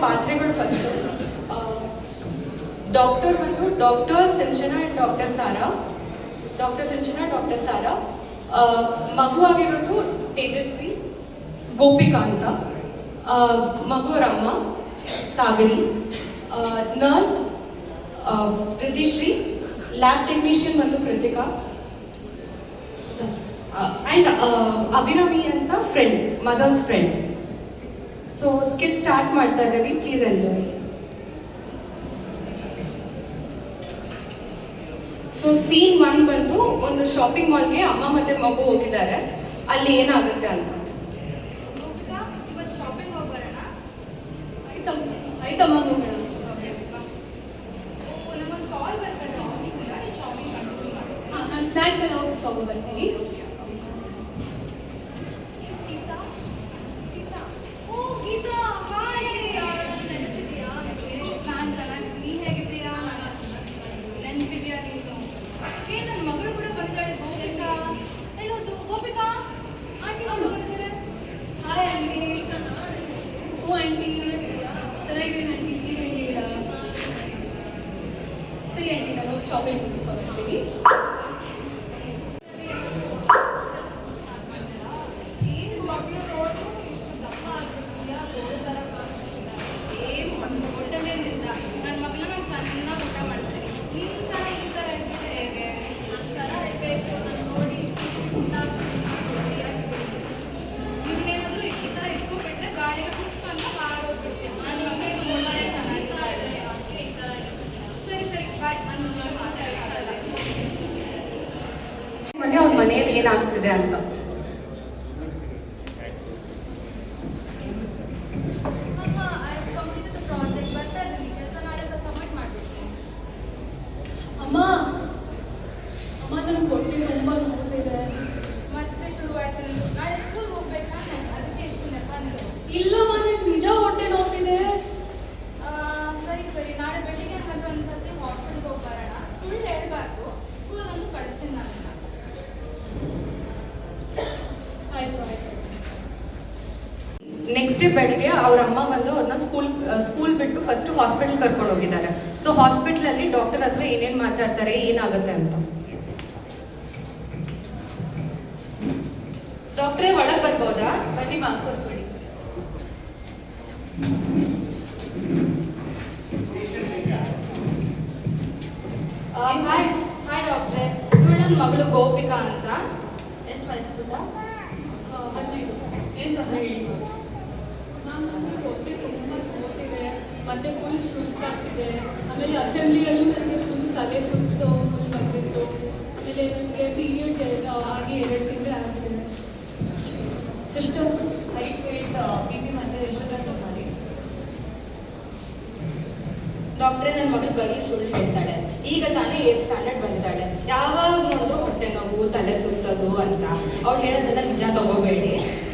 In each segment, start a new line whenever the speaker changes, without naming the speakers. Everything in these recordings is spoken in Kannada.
ಪಾತ್ರೆಗಳು ಫಸ್ಟ್. ಡಾಕ್ಟರ್ ಬಂದು doctor Sinchana and doctor Sara. Doctor Sinchana, doctor Sara. ಮಗು ಆಗಿರೋದು ತೇಜಸ್ವಿ, ಗೋಪಿಕಾ ಅಂತ. ಮಗುವರಮ್ಮ Sagari. Nurse Ritishree. Lab technician ಬಂದು ಕೃತಿಕಾ. ಆ್ಯಂಡ್ ಅಭಿನವಿ ಅಂತ friend, mother's friend. So skit start ಮಾಡ್ತಾ ಇದ್ದೀವಿ, ಪ್ಲೀಸ್ ಎಂಜಾಯ್. ಸೊ ಸೀನ್ 1 ಬಂದು ಒಂದು ಶಾಪಿಂಗ್ ಮಾಲ್ಗೆ ಅಮ್ಮ ಮತ್ತೆ ಮಗು ಹೋಗಿದ್ದಾರೆ. ಅಲ್ಲಿ ಏನಾಗುತ್ತೆ ಅಂತ.
ಗೋಪಿಕಾ, ಇವತ್ತು ಶಾಪಿಂಗ್ ಹೋಗಿ ಬರೋಣ.
ಆಯ್ತಮ್ಮ ಹೋಗೋಣ.
ನಮ್ಮೊಂದು ಕಾಲ್ ಬರ್ತಾರೆ ಆಫೀಸಿಂದ, ನೀನು ಶಾಪಿಂಗ್ ಕಂಟಿನ್ಯೂ ಮಾಡು.
ನಾನು ಸ್ನ್ಯಾಕ್ಸ್ ಎಲ್ಲ ಹೋಗಿ ತಗೊಬರ್ತೀನಿ.
ಸೀತಾ, ಸೀತಾ. ಓ ಗೀತಾ, ಹಾಯ್. ನೆನಪಿದೆಯಾ? ನಾನು ಚೆನ್ನಾಗಿ, ನೀನು ಹೇಗಿದ್ದೀಯಾ? ನೆನಪಿದೆಯಾ ನೀನು? ನನ್ನ ಮಗಳು ಕೂಡ ಬಂದಿದ್ದಾಳೆ, ಗೋಪಿಕಾ. ಹೇಳೋದು ಗೋಪಿಕಾ, ಆಂಟಿ ಅವರು ಬಂದಿದ್ದಾರೆ.
Hi aunty. ಓ ಆಂಟಿ, ಚೆನ್ನಾಗಿದ್ದೀನಿ ಆಂಟಿ, ನೀವು ಹೇಗಿದ್ದೀರಾ? ಸರಿ ಆಂಟಿ, ನಾನು ಶಾಪಿಂಗ್ ಮುಗಿಸ್ಕೊಳ್ತೀನಿ.
ಏನು ಮಗಳು ನೋಡು, ಇಷ್ಟು ದಪ್ಪ ಆಗ್ತಿದೆಯಾ, ಗೋಳು ಥರ ಕಾಣಿಸ್ತಿಲ್ಲ. ಏನು ಒಂದು ಹೋಟೆಲೇನಿಲ್ಲ. ನನ್ನ ಮಗಳನ್ನ ನಾನು ಚೆನ್ನಾಗಿ ಊಟ ಮಾಡ್ತೀನಿ. ನಿನ್ನ ಥರ ಈ ಥರ ಇದ್ದರೆ ಹೇಗೆ? ನನ್ನ ಥರ ಇರಬೇಕು, ನಾನು ನೋಡಿ ಊಟ ನೀನೇನಾದರೂ ಈ ಥರ ಇಟ್ಕೊಬಿಟ್ರೆ ಗಾಳಿಗೆ ಹುಟ್ಟು ಅಂತ ಹಾರೋಗ್ಬಿಡ್ತೀನಿ. ನಾನು ನಿಮಗೆ ತುಂಬಾ ಚೆನ್ನಾಗಿದ್ದಾಳೆ. ಸರಿ ಸರಿ ಬಾಯ್, ನಾನು ಮಾತಾಡಲ್ಲ.
ಮನೆ ಅವ್ರ ಮನೆಯಲ್ಲಿ ಏನಾಗ್ತಿದೆ ಅಂತ.
ಅಮ್ಮ, I have completed the project. ಬರ್ತಾ ಇದ್ದೀನಿ, ಕೆಲಸ ನಾಳೆ ಸಬ್ಮಿಟ್ ಮಾಡ್ಬಿಡ್ತೀನಿ.
ಅಮ್ಮ, ಅಮ್ಮ ನನಗೆ ಹೊಟ್ಟೆ ತುಂಬ ನೋವುತ್ತಿದೆ.
ಮತ್ತೆ ಶುರುವಾಯ್ತು ನಿಂದು. ನಾಳೆ ಸ್ಕೂಲ್ ಹೋಗ್ಬೇಕಾನೆ, ಅದಕ್ಕೆ ಎಷ್ಟು ನೆಪ ನೀವು.
ಇಲ್ಲಮ್ಮ, ನನಗೆ ನಿಜ ಹೊಟ್ಟೆ ನೋವುತ್ತಿದೆ.
ಸರಿ ಸರಿ, ನಾಳೆ ಬೆಳಿಗ್ಗೆ ಹಂಗಂದ್ರೆ ಒಂದ್ಸತಿ ಹಾಸ್ಪಿಟಲ್ಗೆ ಹೋಗಿ ಬರೋಣ. ಸುಳ್ಳು ಹೇಳ್ಬಾರ್ದು. ಸ್ಕೂಲ್ಗಂತೂ ಕಳಿಸ್ತೀನಿ ನಾನು.
ಆಯ್ತು ಆಯ್ತು.
ನೆಕ್ಸ್ಟ್ ಡೇ ಬೆಳಿಗ್ಗೆ ಅವ್ರ ಅಮ್ಮ ಬಂದು ಅವ್ರನ್ನ ಸ್ಕೂಲ್ ಬಿಟ್ಟು ಫಸ್ಟ್ ಹಾಸ್ಪಿಟಲ್ ಕರ್ಕೊಂಡು ಹೋಗಿದ್ದಾರೆ. ಸೊ ಹಾಸ್ಪಿಟಲಲ್ಲಿ ಡಾಕ್ಟರ್ ಹತ್ರ ಏನೇನು ಮಾತಾಡ್ತಾರೆ, ಏನಾಗುತ್ತೆ ಅಂತ. ಡಾಕ್ಟ್ರೇ, ಒಳಗೆ ಬರ್ಬೋದಾ?
ಬನ್ನಿ ಮಾ, ಕೊಟ್ಬಿಡಿ. ಹಾಯ್ ಹಾಯ್ ಡಾಕ್ಟ್ರೆ, ಇವಳು ನನ್ನ ಮಗಳು ಗೋಪಿಕಾ ಅಂತ. ಎಷ್ಟು ವಯಸ್ಸು ಪುಟ್ಟ?
15.
ಏನು ತೊಂದರೆ ಹೇಳಿ.
ಮ್ಯಾಮ್, ನನಗೆ ಹೊಟ್ಟೆ ತುಂಬ ನೋವುತ್ತಿದೆ, ಮತ್ತು ಫುಲ್ ಸುಸ್ತಾಗ್ತಿದೆ. ಆಮೇಲೆ ಅಸೆಂಬ್ಲಿಯಲ್ಲೂ ನನಗೆ ಫುಲ್ ತಲೆ ಸುತ್ತು ಫುಲ್ ಬಂದಿತ್ತು. ಆಮೇಲೆ ನನಗೆ ಪೀರಿಯಡ್ಸ್ ಆಗಿ 2 ತಿಂಗಳು ಆಗ್ತಿದೆ.
Sister, height weight B P ಮತ್ತು ಶುಗರ್ ಚೆಕ್ ಮಾಡಿ. ಡಾಕ್ಟ್ರೇ, ನನ್ನ ಮಗಳು ಬರೀ ಸುಳ್ಳು ಹೇಳ್ತಾಳೆ. ಈಗ ತಾನೇ 8th ಸ್ಟ್ಯಾಂಡರ್ಡ್ ಬಂದಿದ್ದಾಳೆ. ಯಾವಾಗ ನೋಡಿದ್ರು ಹೊಟ್ಟೆ ನೋವು, ತಲೆ ಸುತ್ತೋದು ಅಂತ. ಅವ್ಳು ಹೇಳೋದೆಲ್ಲ ನಿಜ ತಗೋಬೇಡಿ.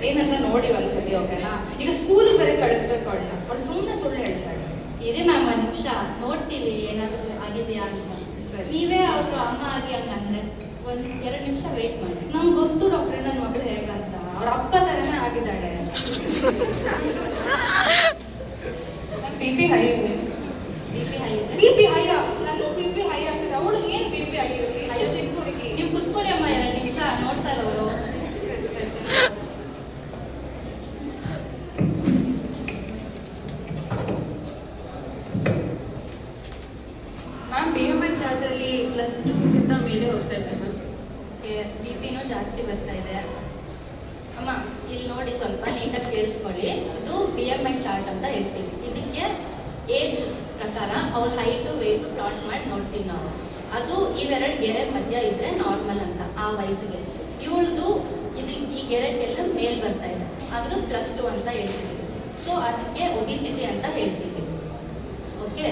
ಏನಂತ ನೋಡಿ ಒಂದ್ಸತಿ, ಓಕೆನಾ? ಈಗ ಸ್ಕೂಲ್ ಬೇರೆ ಕಳಿಸ್ಬೇಕು ಅವಳನ್ನ. ಅವಳು ಸುಮ್ಮನೆ ಸುಳ್ಳು ಹೇಳ್ತಾಳೆ.
ಇರಿ ಮ್ಯಾಮ್, 1 ನಿಮಿಷ ನೋಡ್ತೀವಿ ಏನಾದರೂ ಆಗಿದೆಯಾ ಅಂತ.
ಸರಿ.
ನೀವೇ ಅವರು ಅಮ್ಮ ಆಗಿ ಹಂಗಂದ್ರೆ 1-2 ನಿಮಿಷ ವೆಯ್ಟ್ ಮಾಡಿ.
ನಮ್ಗೆ ಗೊತ್ತು ಡಾಕ್ಟ್ರೇ ನನ್ನ ಮಗಳು ಹೇಗಂತ. ಅವ್ರ ಅಪ್ಪ ಥರನೇ ಆಗಿದ್ದಾಳೆ. ಬಿ ಪಿ ಹೈ ಇದೆ.
ಬಿ ಪಿ ಹೈ ಇದೆ.
ಬಿ ಪಿ ಹೈ, ನನ್ನ ಬಿ ಪಿ ಹೈ ಆಗ್ತದೆ. ಅವಳಿಗೆ ಏನು ಬಿ ಪಿ ಆಗಿರುತ್ತೆ? ಇಷ್ಟು ಚಿಕ್ಕ ಹುಡುಗಿ.
ನೀವು ಕುತ್ಕೊಳ್ಳಿ ಅಮ್ಮ, 2 ನಿಮಿಷ ನೋಡ್ತಾರೆ ಅವರು.
ಸರಿ ಸರಿ.
ಮ್ಯಾಮ್, BMI ಚಾರ್ಟಲ್ಲಿ +2 ಮೇಲೆ ಹೋಗ್ತಾ ಇದೆ ಮ್ಯಾಮ್. ಬಿ ಪಿನೂ ಜಾಸ್ತಿ ಬರ್ತಾ ಇದೆ. ಅಮ್ಮ, ಇಲ್ಲಿ ನೋಡಿ, ಸ್ವಲ್ಪ ನೀಟಾಗಿ ಕೇಳಿಸ್ಕೊಳ್ಳಿ. ಇದು BMI ಚಾರ್ಟ್ ಅಂತ ಹೇಳ್ತೀವಿ. ಇದಕ್ಕೆ ಏಜ್ ಪ್ರಕಾರ ಅವ್ರ ಹೈಟು ವೆಯ್ಟು ಪ್ಲಾಟ್ ಮಾಡಿ ನೋಡ್ತೀವಿ ನಾವು. ಅದು ಇವೆರಡು ಗೆರೆ ಮಧ್ಯ ಇದ್ದರೆ ನಾರ್ಮಲ್ ಅಂತ ಆ ವಯಸ್ಸಿಗೆ. ಇವಳದು ಈ ಗೆರೆಗೆಲ್ಲ ಮೇಲ್ ಬರ್ತಾ ಇದೆ, ಅದು +2 ಅಂತ ಹೇಳ್ತೀವಿ. ಸೊ ಅದಕ್ಕೆ ಒಬಿಸಿಟಿ ಅಂತ ಹೇಳ್ತೀವಿ. ಓಕೆ,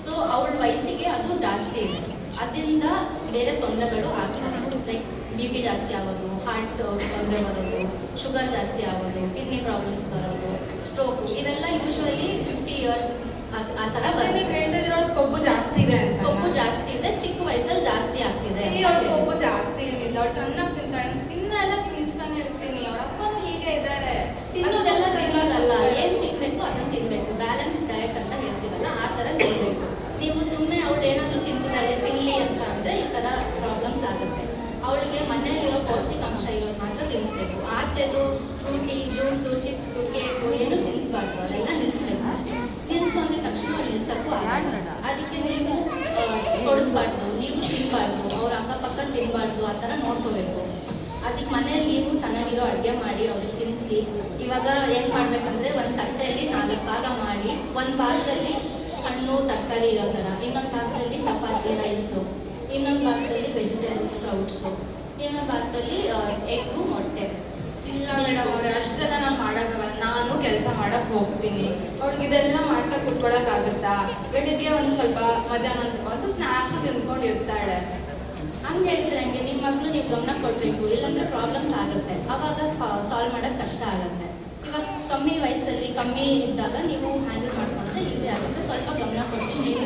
ಸೊ ಅವಳ ವಯಸ್ಸಿಗೆ ಅದು ಜಾಸ್ತಿ ಇದೆ. ಅದರಿಂದ ಬೇರೆ ತೊಂದರೆಗಳು ಆಗ್ತವೆ. ಲೈಕ್ ಬಿ ಪಿ ಜಾಸ್ತಿ ಆಗೋದು, ಹಾರ್ಟ್ ತೊಂದರೆ ಬರೋದು, ಶುಗರ್ ಜಾಸ್ತಿ ಆಗೋದು, ಕಿಡ್ನಿ ಪ್ರಾಬ್ಲಮ್ಸ್ ಬರೋದು, ಸ್ಟ್ರೋಕ್, ಇವೆಲ್ಲ ಯೂಶ್ವಲಿ 50 ಇಯರ್ಸ್ ಆ ಥರ ಬರುತ್ತೆ.
ನೀವು ಹೇಳ್ತಾ ಇದ್ರೊಳಗೆ ಕೊಬ್ಬು ಜಾಸ್ತಿ ಇದೆ ಅಂತ.
ಕೊಬ್ಬು ಜಾಸ್ತಿ ಇದೆ, ಚಿಕ್ಕ ವಯಸ್ಸಲ್ಲಿ ಜಾಸ್ತಿ ಆಗ್ತಿದೆ.
ಅವ್ಳ ಕೊಬ್ಬು ಜಾಸ್ತಿ ಏನಿಲ್ಲ, ಅವ್ಳು ಚೆನ್ನಾಗಿ ತಿಂತಾಳೆ. ತಿನ್ನೆಲ್ಲ ತಿನ್ನಿಸ್ತಾನೆ ಇರ್ತೀನಿ. ಅವ್ರ ಅಪ್ಪನೂ ಹೀಗೆ ಇದ್ದಾರೆ.
ತಿನ್ನೋದೆಲ್ಲ ತಿನ್ನೋದಲ್ಲ, ಏನು ತಿನ್ನಬೇಕು ಅದನ್ನು ತಿನ್ನಬೇಕು. ಬ್ಯಾಲೆನ್ಸ್ ಡಯಟ್ ಆಚೆದು ಫ್ರೂಟಿ ಜ್ಯೂಸು ಚಿಪ್ಸು ಕೇಕು ಏನು ತಿನ್ನಿಸ್ಬಾರ್ದು, ಅದೆಲ್ಲ ನಿಲ್ಲಿಸ್ಬೇಕು ಅಷ್ಟೇ. ನಿಲ್ಲಿಸು ಅಂದ ತಕ್ಷಣ ಅವ್ರು ನಿಲ್ಸಕ್ಕೂ ಆಗಲ್ಲ. ಅದಕ್ಕೆ ನೀವು ಕೊಡಿಸ್ಬಾರ್ದು, ನೀವು ತಿನ್ನಬಾರ್ದು, ಅವ್ರ ಅಕ್ಕಪಕ್ಕ ತಿನ್ನಬಾರ್ದು, ಆ ಥರ ನೋಡ್ಕೋಬೇಕು. ಅದಕ್ಕೆ ಮನೇಲಿ ನೀವು ಚೆನ್ನಾಗಿರೋ ಅಡುಗೆ ಮಾಡಿ ಅವ್ರಿಗೆ ತಿನ್ನಿಸಿ. ಇವಾಗ ಏನು ಮಾಡಬೇಕಂದ್ರೆ ಒಂದು ತಟ್ಟೆಯಲ್ಲಿ 4 ಭಾಗ ಮಾಡಿ, ಒಂದು ಭಾಗದಲ್ಲಿ ಹಣ್ಣು ತರಕಾರಿ ಇರೋ ಥರ, ಇನ್ನೊಂದು ಭಾಗದಲ್ಲಿ ಚಪಾತಿ ರೈಸು, ಇನ್ನೊಂದು ಭಾಗದಲ್ಲಿ ವೆಜಿಟೇಬಲ್ಸ್ ಸ್ಪ್ರೌಟ್ಸು, ಇನ್ನೊಂದು ಭಾಗದಲ್ಲಿ ಎಗ್ಗು ಮೊಟ್ಟೆ.
ಇಲ್ಲ ಮೇಡಮ್ ಅವ್ರೆ, ಅಷ್ಟೆಲ್ಲ ನಾನು ಮಾಡೋಕ್ಕಲ್ಲ. ನಾನು ಕೆಲಸ ಮಾಡಕ್ಕೆ ಹೋಗ್ತೀನಿ, ಅವ್ರಿಗೆ ಇದೆಲ್ಲ ಮಾಡ್ತಾ ಕುತ್ಕೊಳಕ್ಕಾಗುತ್ತಾ? ಬೆಳಿಗ್ಗೆ ಒಂದು ಸ್ವಲ್ಪ, ಮಧ್ಯಾಹ್ನ ಒಂದು ಸ್ವಲ್ಪ ಸ್ನ್ಯಾಕ್ಸು ತಿಂದ್ಕೊಂಡು ಇರ್ತಾಳೆ.
ಹಂಗೆ ಹೇಳಿದ್ರೆ ಹಂಗೆ ನಿಮ್ಮ ಮಗಳು ನೀವು ಗಮನ ಕೊಡಬೇಕು, ಇಲ್ಲಾಂದ್ರೆ ಪ್ರಾಬ್ಲಮ್ಸ್ ಆಗುತ್ತೆ. ಆವಾಗ ಸಾಲ್ವ್ ಮಾಡೋಕ್ಕೆ ಕಷ್ಟ ಆಗುತ್ತೆ. ಇವಾಗ ಕಮ್ಮಿ ವಯಸ್ಸಲ್ಲಿ ಕಮ್ಮಿ ಇದ್ದಾಗ ನೀವು ಹ್ಯಾಂಡಲ್ ಮಾಡ್ಕೊಂಡ್ರೆ ಈಸಿ ಆಗುತ್ತೆ. ಸ್ವಲ್ಪ ಗಮನ ಕೊಟ್ಟು ನೀವು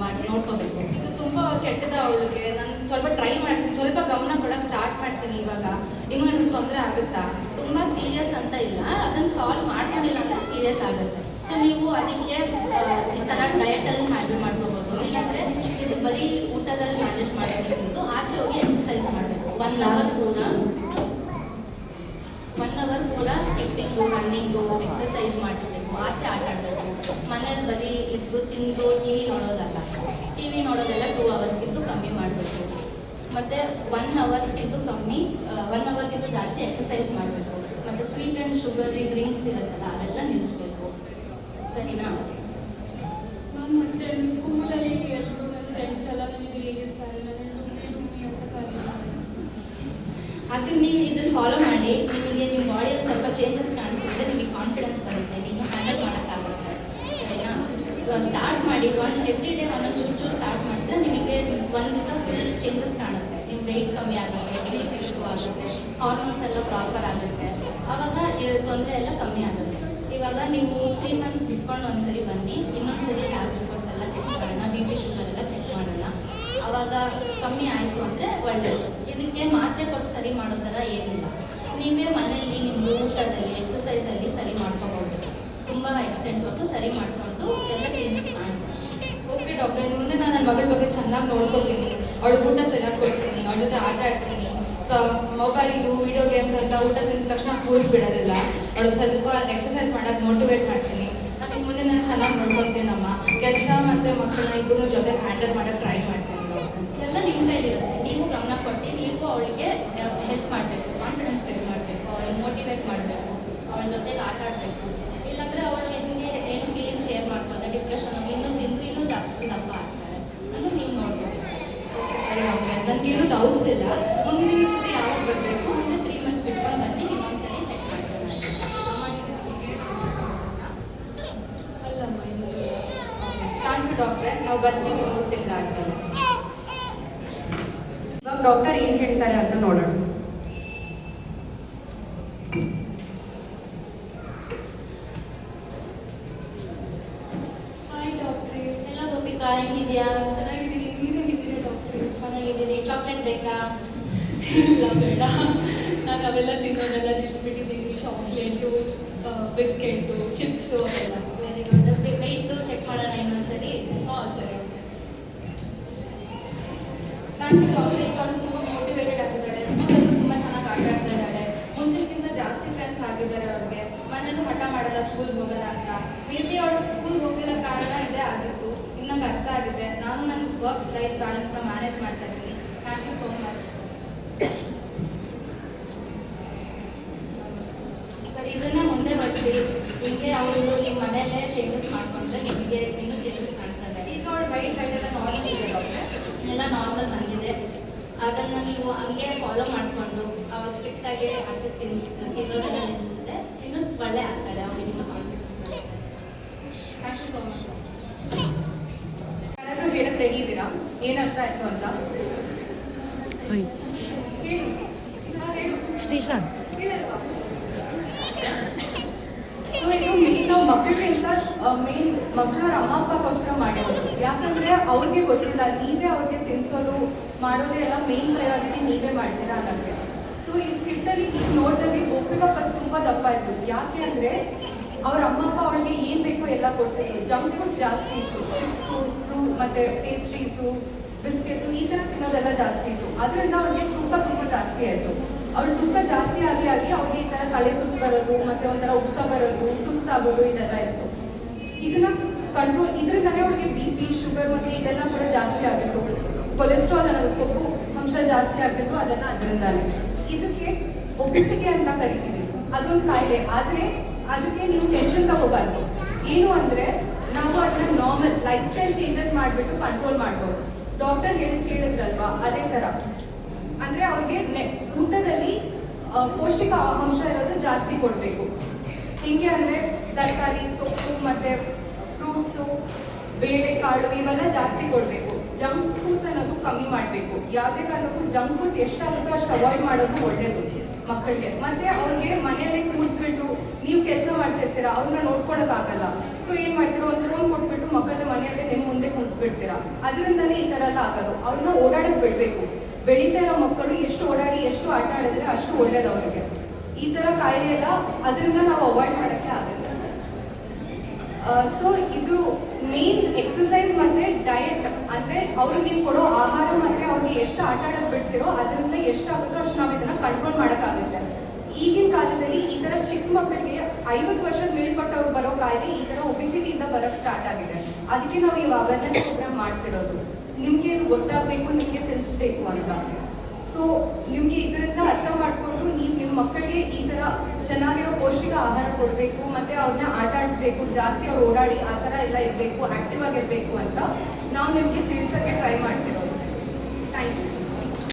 ಮಾಡಿ ನೋಡ್ಕೋಬೇಕು.
ಇದು ತುಂಬ ಕೆಟ್ಟದ ಅವಳಿಗೆ. ನಾನು ಸ್ವಲ್ಪ ಟ್ರೈ ಮಾಡ್ತೀನಿ, ಸ್ವಲ್ಪ ಗಮನ ಕೊಡೋಕ್ಕೆ ಸ್ಟಾರ್ಟ್ ಮಾಡ್ತೀನಿ ಇವಾಗ. ಇನ್ನೂ ಏನಾದ್ರು ತೊಂದರೆ ಆಗುತ್ತಾ?
ತುಂಬ ಸೀರಿಯಸ್ ಅಂತ ಇಲ್ಲ, ಅದನ್ನು ಸಾಲ್ವ್ ಮಾಡ್ಕೊಂಡಿಲ್ಲ ಅಂದರೆ ಸೀರಿಯಸ್ ಆಗುತ್ತೆ. ಸೊ ನೀವು ಅದಕ್ಕೆ ಈ ಥರ ಡಯಟಲ್ಲಿ ಹ್ಯಾಂಡಲ್ ಮಾಡ್ಕೋಬೋದು. ಇಲ್ಲಾಂದರೆ ಇದು ಬರೀ ಊಟದಲ್ಲಿ ಮ್ಯಾನೇಜ್ ಮಾಡೋದಕ್ಕಿಂತ ಆಚೆ ಹೋಗಿ ಎಕ್ಸಸೈಸ್ ಮಾಡಬೇಕು. 1 ಅವರ್ ಪೂರ ಸ್ಕಿಪ್ಪಿಂಗು, ರನ್ನಿಂಗು, ಎಕ್ಸಸೈಸ್ ಮಾಡಿಸ್ಬೇಕು. ಆಚೆ ಆಟ ಆಡಬೇಕು. ಮನೇಲಿ ಬರೀ ಇದ್ದು ತಿಂದು ಟಿ ವಿ ನೋಡೋದಲ್ಲ. ಟಿ ವಿ ನೋಡೋದೆಲ್ಲ 2 ಅವರ್ಸ್ಗಿಂತ ಕಮ್ಮಿ ಮಾಡಬೇಕು. ಮತ್ತು 1 ಅವರ್ಗಿಂತ ಕಮ್ಮಿ 1 ಅವರ್ಗಿಂತ ಜಾಸ್ತಿ ಎಕ್ಸಸೈಸ್ ಮಾಡಬೇಕು. ಮತ್ತು ಸ್ವೀಟ್ ಆ್ಯಂಡ್ ಶುಗರಿ ಡ್ರಿಂಕ್ಸ್ ಇರುತ್ತಲ್ಲ ಅವೆಲ್ಲ ನಿಲ್ಲಿಸ್ಬೇಕು. ಸರಿನಾ?
ನಾನು ಮತ್ತೆ ಸ್ಕೂಲಲ್ಲಿ ಎಲ್ಲರೂ ನನ್ನ ಫ್ರೆಂಡ್ಸ್ ಎಲ್ಲ ನನಗೆ ರೇಗಿಸ್ತಾರೆ, ನನಗೆ ದುಮ್ಮಿ ಅಂತ ಕರೀತಾರೆ.
ಅದು ನೀವು ಇದನ್ನು ಫಾಲೋ ಮಾಡಿ, ನಿಮಗೆ ನಿಮ್ಮ ಬಾಡಿಯಲ್ಲಿ ಸ್ವಲ್ಪ ಚೇಂಜಸ್ ಕಾಣಿಸಿದ್ರೆ ನಿಮಗೆ ಕಾನ್ಫಿಡೆನ್ಸ್ ಬರುತ್ತೆ, ನೀವು ಹ್ಯಾಂಡಲ್ ಮಾಡೋಕ್ಕಾಗುತ್ತೆ. ಸರಿನಾ? ಸ್ಟಾರ್ಟ್ ಮಾಡಿ, ಎವ್ರಿ ಡೇ ಒಂದೊಂದು ಚೂರು ಸ್ಟಾರ್ಟ್ ಮಾಡಿದ್ರೆ ನಿಮಗೆ ಒಂದು ದಿವಸ ಫುಲ್ ಚೇಂಜಸ್ ಕಾಣುತ್ತೆ. ನಿಮ್ಮ ವೆಯ್ಟ್ ಕಮ್ಮಿ ಆಗುತ್ತೆ, ಸ್ಲೀಪ್ ಇಶ್ಯೂ ಆಗುತ್ತೆ, ಹಾರ್ಮೋನ್ಸ್ ಎಲ್ಲ ಪ್ರಾಪರ್ ಆಗುತ್ತೆ. ಆವಾಗ ತೊಂದರೆ ಎಲ್ಲ ಕಮ್ಮಿ ಆಗುತ್ತೆ. ಇವಾಗ ನೀವು 3 ಮಂತ್ಸ್ ಬಿಟ್ಕೊಂಡು ಒಂದ್ಸರಿ ಬನ್ನಿ, ಇನ್ನೊಂದ್ಸರಿ ಲ್ಯಾಬ್ ರಿಪೋರ್ಟ್ಸ್ ಎಲ್ಲ ಚೆಕ್ ಮಾಡೋಣ, ಬಿ ಪಿ ಶುಗರ್ ಎಲ್ಲ ಚೆಕ್ ಮಾಡೋಣ. ಆವಾಗ ಕಮ್ಮಿ ಆಯಿತು ಅಂದರೆ ಒಳ್ಳೆಯದು. ಇದಕ್ಕೆ ಮಾತ್ರೆ ಕೊಟ್ಟು ಸರಿ ಮಾಡೋ ಥರ ಏನಿಲ್ಲ. ನೀವೇ ಮನೆಯಲ್ಲಿ ನಿಮ್ಮ ಊಟದಲ್ಲಿ ಎಕ್ಸಸೈಸಲ್ಲಿ ಸರಿ ಮಾಡ್ಕೋಬೋದು. ತುಂಬ ಎಕ್ಸ್ಟೆಂಟ್ ಹೊತ್ತು ಸರಿ ಮಾಡಿಕೊಂಡು ಎಲ್ಲ ಚೇಂಜಸ್ ಮಾಡ್ಬೋದು.
ಓಕೆ ಡಾಕ್ಟ್ರೆ, ಮುಂದೆ ನಾನು ನನ್ನ ಮಗಳ ಬಗ್ಗೆ ಚೆನ್ನಾಗಿ ನೋಡ್ಕೋತೀನಿ. ಅವಳಿಗೆ ಊಟ ಸರಿಯಾಗಿ ಕೊಡ್ತೀನಿ, ಅವಳ ಜೊತೆ ಆಟ ಆಡ್ತೀನಿ. ಮೊಬೈಲು ವಿಡಿಯೋ ಗೇಮ್ಸ್ ಅಂತ ಊಟ ತಿಂದ ತಕ್ಷಣ ಕೂರಿಸ್ಬಿಡೋದಿಲ್ಲ. ಅವಳು ಸ್ವಲ್ಪ ಎಕ್ಸಸೈಸ್ ಮಾಡೋಕ್ಕೆ ಮೋಟಿವೇಟ್ ಮಾಡ್ತೀನಿ. ಮತ್ತು ಮುಂದೆ ನಾನು ಚೆನ್ನಾಗಿ ನೋಡ್ಕೊತೀನಮ್ಮ. ಕೆಲಸ ಮತ್ತು ಮಕ್ಕಳನ್ನ ಇಬ್ಬರು ಜೊತೆ ಹ್ಯಾಂಡಲ್ ಮಾಡೋಕ್ಕೆ ಟ್ರೈ ಮಾಡ್ತೀನಿ.
ಎಲ್ಲ ನಿಮ್ಮ ಕೈಲಿರುತ್ತೆ. ನೀವು ಗಮನ ಕೊಟ್ಟು ನೀವು ಅವಳಿಗೆ ಹೆಲ್ಪ್ ಮಾಡಬೇಕು, ಕಾನ್ಫಿಡೆನ್ಸ್ ಬಿಲ್ಡ್ ಮಾಡಬೇಕು, ಅವಳಿಗೆ ಮೋಟಿವೇಟ್ ಮಾಡಬೇಕು, ಅವಳ ಜೊತೆಗೆ ಆಟ ಆಡಬೇಕು. ಇಲ್ಲಾಂದರೆ ಅವಳು ನಿಮಗೆ ಏನು ಫೀಲಿಂಗ್ ಶೇರ್ ಮಾಡ್ಕೊಂಡೆ ಡಿಪ್ರೆಷನ್ ಇನ್ನೂ ಜಾಸ್ತಿ ದಪ್ಪ ಆಗ್ತಾಳೆ. ಅದು ನೀವು ನೋಡ್ಬೇಕು.
ಓಕೆ ಸರಿ ಡಾಕ್ಟ್ರೆ, ನನಗೇನು ಡೌಟ್ಸ್ ಇಲ್ಲ. ಮುಂದಿನ ಸತಿ ಯಾವಾಗ ಬರಬೇಕು?
ಮುಂದೆ 3 ಮಂತ್ಸ್ ಬಿಟ್ಕೊಂಡು ಬನ್ನಿ, ಇನ್ನೊಂದ್ಸರಿ ಚೆಕ್ ಮಾಡಿಸೋಣ.
ಅಲ್ಲಮ್ಮ ಇಲ್ಲ.
ಥ್ಯಾಂಕ್ ಯು ಡಾಕ್ಟ್ರೆ, ನಾವು ಬರ್ತೀವಿ 3 ತಿಂಗಳಾದ್ಮೇಲೆ. ಇವಾಗ ಡಾಕ್ಟರ್ ಏನು ಹೇಳ್ತಾರೆ ಅಂತ ನೋಡೋಣ.
ಹಾಯ್ ಡಾಕ್ಟ್ರೇ.
ಎಲ್ಲ ಗೋಪಿಕಾ ಹೆಂಗಿದ್ಯಾ?
ಚೆನ್ನಾಗಿದ್ದೀನಿ, ನೀವು ಹೇಗಿದ್ದೀರಾ ಡಾಕ್ಟ್ರೇ?
ಚೆನ್ನಾಗಿದ್ದೀನಿ. ಚಾಕ್ಲೇಟ್ ಬೇಕಾ?
ಇಲ್ಲ ಬೇಡ, ನಾನು ಅವೆಲ್ಲ ತಿನ್ನೋದೆಲ್ಲ ನಿಲ್ಲಿಸ್ಬಿಟ್ಟಿದ್ದೀನಿ. ಚಾಕ್ಲೇಟು, ಬಿಸ್ಕೆಟು, ಚಿಪ್ಸು ಅವೆಲ್ಲ.
Very good. ವೆಯ್ಟು ಚೆಕ್ ಮಾಡೋಣ ಇನ್ನೊಂದ್ಸರಿ.
ಹಾಂ ಸರಿ.
ಥ್ಯಾಂಕ್ ಯು ಡಾಕ್ಟ್ರೆ. ಈಗ ಅವಳು ತುಂಬ ಮೋಟಿವೇಟೆಡ್ ಆಗಿದ್ದಾಳೆ. ಸ್ಕೂಲಲ್ಲೂ ತುಂಬ ಚೆನ್ನಾಗಿ ಆಟ ಆಡ್ತಾ ಇದ್ದಾಳೆ. ಮುಂಚಿನಕ್ಕಿಂತ ಜಾಸ್ತಿ ಫ್ರೆಂಡ್ಸ್ ಆಗಿದ್ದಾರೆ ಅವಳಿಗೆ. ಮನೇಲೂ ಹಠ ಮಾಡಲ್ಲ ಸ್ಕೂಲ್ಗೆ ಹೋಗೋಲ್ಲ ಅಂತ. ಮೇ ಬಿ ಅವಳು ಸ್ಕೂಲ್ಗೆ ಹೋಗಿರೋ ಕಾರಣ ಇದೇ ಆಗಿತ್ತು. ಇನ್ನು ನಂಗೆ ಅರ್ಥ ಆಗಿದೆ. ನಾನು ನನ್ನ ವರ್ಕ್ ಲೈಫ್ ಬ್ಯಾಲೆನ್ಸ್ನ ಮ್ಯಾನೇಜ್ ಮಾಡ್ತಾ ಇದ್ದೀನಿ. Thank you so much.
ಸರಿ, ಇದನ್ನೇ ಮುಂದೆ ಬರ್ಸಿ. ಹಿಂಗೆ ಅವಳು ನಿಮ್ಮ ಮನೆಯಲ್ಲೇ ಚೇಂಜಸ್ ಮಾಡಿಕೊಂಡ್ರೆ ನಿಮಗೆ ಇನ್ನೂ ಚೇಂಜಸ್ ಕಾಣ್ತವೆ.
ಈಗ ಅವಳು ವೈಟ್ ಹೈಟ್ ಎಲ್ಲ ನಾರ್ಮಲ್ ಇದೆ ಡಾಕ್ಟ್ರೆ.
ಎಲ್ಲ ನಾರ್ಮಲ್ ಬಂದಿದೆ. ಅದನ್ನು ನೀವು ಹಂಗೆ ಫಾಲೋ ಮಾಡಿಕೊಂಡು ಅವಳು ಸ್ಟ್ರಿಕ್ಟಾಗಿ ಆಚೆ ತಿನ್ನೋದೆಲ್ಲ ನಿಲ್ಲಿಸಿದ್ರೆ ಇನ್ನೂ ಒಳ್ಳೆ ಆಗ್ತಾರೆ. ಅವ್ರಿಗೆ ಇನ್ನೂ ಕಾನ್ಫಿಡೆನ್ಸ್ ಬರುತ್ತೆ. Thank you so much.
ಯಾರಾದರೂ ಹೇಳಕ್ಕೆ ರೆಡಿ ಇದ್ದೀರಾ? ಏನು ಅರ್ಥ ಆಯಿತು ಅಂತ ಹೇಳಿ.
ಶ್ರೀಶಾಂತ್.
ಸೊ ಇದು ಮೇನ್ ನಾವು ಮಕ್ಕಳಿಗಿಂತ ಮೇನ್ ಮಕ್ಕಳ ಅಮ್ಮ ಅಪ್ಪಗೋಸ್ಕರ ಮಾಡಿರೋದು. ಯಾಕಂದರೆ ಅವ್ರಿಗೆ ಗೊತ್ತಿಲ್ಲ, ನೀವೇ ಅವ್ರಿಗೆ ತಿನ್ನಿಸೋದು ಮಾಡೋದೇ ಎಲ್ಲ ಮೇನ್ ಪ್ರಯಾರಿಟಿ ನೀವೇ ಮಾಡ್ತೀರಾ ಅನ್ನೋಕ್ಕೆ. ಸೊ ಈ ಸ್ಕಿಟ್ಟಲ್ಲಿ ನೀವು ನೋಡಿದಾಗೆ ಗೋಪಿಕಾ ಫಸ್ಟ್ ತುಂಬ ದಪ್ಪ ಇತ್ತು. ಯಾಕೆ ಅಂದರೆ ಅವ್ರ ಅಮ್ಮ ಅಪ್ಪ ಅವಳಿಗೆ ಏನು ಬೇಕೋ ಎಲ್ಲ ಕೊಡ್ಸಿದ್ರು. ಜಂಕ್ ಫುಡ್ಸ್ ಜಾಸ್ತಿ ಇತ್ತು, ಚಿಪ್ಸು, ಫ್ರೂಟ್ ಮತ್ತು ಪೇಸ್ಟ್ರೀಸು, ಬಿಸ್ಕೆಟ್ಸು ಈ ಥರ ತಿನ್ನೋದೆಲ್ಲ ಜಾಸ್ತಿ ಇತ್ತು. ಅದರಿಂದ ಅವಳಿಗೆ ತುಂಬ ಜಾಸ್ತಿ ಆಯಿತು.
ಅವ್ಳ ತೂಕ ಜಾಸ್ತಿ ಆಗಿ ಅವ್ರಿಗೆ ಈ ಥರ ತಲೆ ಸುತ್ತು ಬರೋದು ಮತ್ತು ಒಂಥರ ಉಪ್ಸ ಬರೋದು ಸುಸ್ತಾಗೋದು ಇದೆಲ್ಲ ಇತ್ತು. ಇದನ್ನ ಕಂಟ್ರೋಲ್ ಇದರಿಂದನೇ ಅವ್ರಿಗೆ ಬಿ ಪಿ ಶುಗರ್ ಮತ್ತು ಇದೆಲ್ಲ ಕೂಡ ಜಾಸ್ತಿ ಆಗಿತ್ತು. ಕೊಲೆಸ್ಟ್ರಾಲ್ ಅನ್ನೋದು ಕೊಬ್ಬು ಅಂಶ ಜಾಸ್ತಿ ಆಗಿದ್ದು ಅದರಿಂದಾನೆ. ಇದಕ್ಕೆ ಒಬಿಸಿಟಿ ಅಂತ ಕರಿತೀವಿ, ಅದೊಂದು ಕಾಯಿಲೆ. ಆದರೆ ಅದಕ್ಕೆ ನೀವು ಟೆನ್ಷನ್ ತಗೋಬಾರ್ದು. ಏನು ಅಂದರೆ ನಾವು ಅದನ್ನ ನಾರ್ಮಲ್ ಲೈಫ್ ಸ್ಟೈಲ್ ಚೇಂಜಸ್ ಮಾಡಿಬಿಟ್ಟು ಕಂಟ್ರೋಲ್ ಮಾಡ್ಬೋದು. ಡಾಕ್ಟರ್ ಕೇಳಿದ್ರಲ್ವಾ, ಅದೇ ಥರ ಅಂದರೆ ಅವ್ರಿಗೆ ಊಟದಲ್ಲಿ ಪೌಷ್ಟಿಕ ಅಂಶ ಇರೋದು ಜಾಸ್ತಿ ಕೊಡಬೇಕು. ಹೇಗೆ ಅಂದರೆ ತರಕಾರಿ, ಸೊಪ್ಪು ಮತ್ತು ಫ್ರೂಟ್ಸು, ಬೇಳೆಕಾಳು ಇವೆಲ್ಲ ಜಾಸ್ತಿ ಕೊಡಬೇಕು. ಜಂಕ್ ಫುಡ್ಸ್ ಅನ್ನೋದು ಕಮ್ಮಿ ಮಾಡಬೇಕು. ಯಾವುದೇ ಕಾರಣಕ್ಕೂ ಜಂಕ್ ಫುಡ್ಸ್ ಎಷ್ಟಾಗುತ್ತೋ ಅಷ್ಟು ಅವಾಯ್ಡ್ ಮಾಡೋದು ಒಳ್ಳೆಯದು ಮಕ್ಕಳಿಗೆ. ಮತ್ತು ಅವ್ರಿಗೆ ಮನೆಯಲ್ಲೇ ಕೂರಿಸ್ಬಿಟ್ಟು ನೀವು ಕೆಲಸ ಮಾಡ್ತಿರ್ತೀರ, ಅವ್ರನ್ನ ನೋಡ್ಕೊಳಕ್ಕಾಗಲ್ಲ. ಸೊ ಏನು ಮಾಡ್ತೀರೋ, ಒಂದು ಫೋನ್ ಕೊಟ್ಬಿಟ್ಟು ಮಕ್ಕಳನ್ನ ಮನೆಯಲ್ಲೇ ನಿಮ್ಮ ಮುಂದೆ ಕೂರಿಸ್ಬಿಡ್ತೀರಾ. ಅದರಿಂದನೇ ಈ ಥರ ಎಲ್ಲ ಆಗೋದು. ಅವ್ರನ್ನ ಓಡಾಡೋಕೆ ಬಿಡಬೇಕು. ಬೆಳೀತಾ ಇರೋ ಮಕ್ಕಳು ಎಷ್ಟು ಓಡಾಡಿ ಎಷ್ಟು ಆಟ ಆಡಿದ್ರೆ ಅಷ್ಟು ಒಳ್ಳೇದು ಅವರಿಗೆ. ಈ ಥರ ಕಾಯಿಲೆ ಎಲ್ಲ ಅದರಿಂದ ನಾವು ಅವಾಯ್ಡ್ ಮಾಡೋಕ್ಕೆ ಆಗುತ್ತೆ. ಸೊ ಇದು ಮೇನ್ ಎಕ್ಸಸೈಸ್ ಮತ್ತು ಡಯಟ್ ಅಂದರೆ ಅವ್ರಿಗೆ ನೀವು ಕೊಡೋ ಆಹಾರ ಮತ್ತು ಅವ್ರಿಗೆ ಎಷ್ಟು ಆಟ ಆಡೋದು ಬಿಡ್ತಿರೋ ಅದರಿಂದ ಎಷ್ಟಾಗುತ್ತೋ ಅಷ್ಟು ನಾವು ಇದನ್ನು ಕಂಟ್ರೋಲ್ ಮಾಡೋಕ್ಕಾಗುತ್ತೆ. ಈಗಿನ ಕಾಲದಲ್ಲಿ ಈ ಥರ ಚಿಕ್ಕ ಮಕ್ಕಳಿಗೆ 50 ವರ್ಷದ ಮೇಲ್ಪಟ್ಟವ್ರು ಬರೋ ಕಾಯಿಲೆ ಈ ಥರ ಒಬಿಸಿಟಿಯಿಂದ ಬರೋಕ್ಕೆ ಸ್ಟಾರ್ಟ್ ಆಗಿದೆ. ಅದಕ್ಕೆ ನಾವು ಈ ಅವೇರ್ನೆಸ್ ಪ್ರೋಗ್ರಾಮ್ ಮಾಡ್ತಿರೋದು. ನಿಮಗೆ ಇದು ಗೊತ್ತಾಗಬೇಕು, ನಿಮಗೆ ತಿಳಿಸ್ಬೇಕು ಅಂತ. ಸೊ ನಿಮಗೆ ಇದರಿಂದ ಅರ್ಥ ಮಾಡಿಕೊಂಡು ನೀವು ನಿಮ್ಮ ಮಕ್ಕಳಿಗೆ ಈ ಥರ ಚೆನ್ನಾಗಿರೋ ಪೌಷ್ಟಿಕ ಆಹಾರ ಕೊಡಬೇಕು ಮತ್ತು ಅವ್ರನ್ನ ಆಟ ಆಡಿಸ್ಬೇಕು, ಜಾಸ್ತಿ ಅವ್ರು ಓಡಾಡಿ ಆ ಥರ ಎಲ್ಲ ಇರಬೇಕು, ಆ್ಯಕ್ಟಿವ್ ಆಗಿರಬೇಕು ಅಂತ ನಾವು ನಿಮಗೆ ತಿಳಿಸೋಕ್ಕೆ ಟ್ರೈ ಮಾಡ್ತಿರೋದು. Thank you.